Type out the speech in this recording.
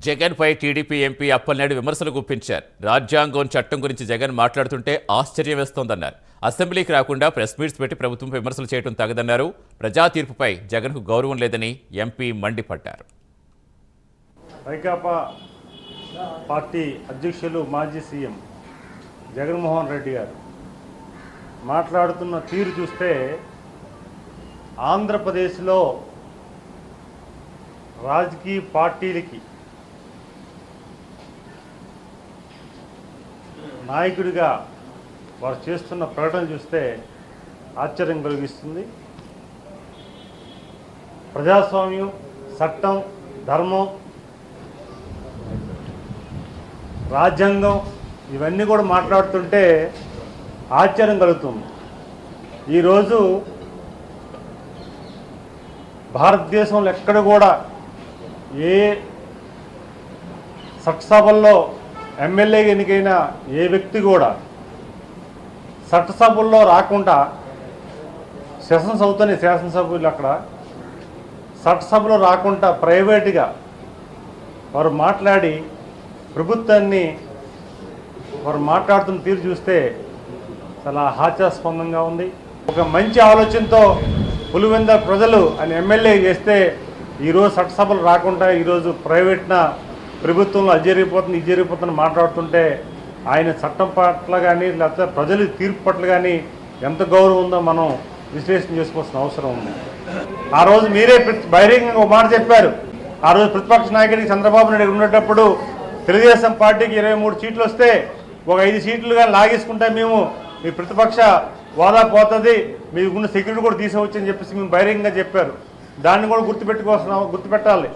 జగన్పై TDP MP Appalanaidu విమర్శలు గుప్పించారు. రాజ్యాంగం చట్టం గురించి జగన్ మాట్లాడుతుంటే ఆశ్చర్యం వేస్తోందన్నారు. అసెంబ్లీకి రాకుండా ప్రెస్ మీట్స్ పెట్టి ప్రభుత్వంపై విమర్శలు చేయడం తగదన్నారు. ప్రజా తీర్పుపై జగన్కు గౌరవం లేదని ఎంపీ మండిపడ్డారు. వైకాపా పార్టీ అధ్యక్షులు మాజీ సీఎం జగన్మోహన్ రెడ్డి గారు మాట్లాడుతున్న తీరు చూస్తే ఆంధ్రప్రదేశ్లో రాజకీయ పార్టీలకి నాయకుడిగా వారు చేస్తున్న ప్రకటన చూస్తే ఆశ్చర్యం కలిగిస్తుంది. ప్రజాస్వామ్యం, చట్టం, ధర్మం, రాజ్యాంగం ఇవన్నీ కూడా మాట్లాడుతుంటే ఆశ్చర్యం కలుగుతుంది. ఈరోజు భారతదేశంలో ఎక్కడ కూడా ఏ చట్టసభల్లో ఎమ్మెల్యేగా ఎన్నికైన ఏ వ్యక్తి కూడా చట్టసభల్లో రాకుండా శాసనసభ్యులు అక్కడ చట్టసభలో రాకుండా ప్రైవేటుగా వారు మాట్లాడి ప్రభుత్వాన్ని వారు మాట్లాడుతున్న తీరు చూస్తే చాలా హాస్యాస్పదంగా ఉంది. ఒక మంచి ఆలోచనతో పులివెంద ప్రజలు అని ఎమ్మెల్యే చేస్తే ఈరోజు చట్టసభలు రాకుండా ఈరోజు ప్రైవేట్న ప్రభుత్వంలో అది జరిగిపోతుందని మాట్లాడుతుంటే ఆయన చట్టం పట్ల కానీ లేకపోతే ప్రజల తీర్పు పట్ల కానీ ఎంత గౌరవం ఉందో మనం విశ్లేషణ చేసుకోవాల్సిన అవసరం ఉంది. ఆ రోజు మీరే బహిరంగంగా ఒక మాట చెప్పారు. ఆ రోజు ప్రతిపక్ష నాయకుడికి చంద్రబాబు నాయుడు ఉండేటప్పుడు తెలుగుదేశం పార్టీకి 23 సీట్లు వస్తే ఒక 5 సీట్లుగా లాగేసుకుంటే మేము మీ ప్రతిపక్ష వాదా పోతుంది, మీకున్న సెక్యూరిటీ కూడా తీసుకోవచ్చని చెప్పేసి మేము బహిరంగంగా చెప్పారు. దాన్ని కూడా గుర్తుపెట్టాలి.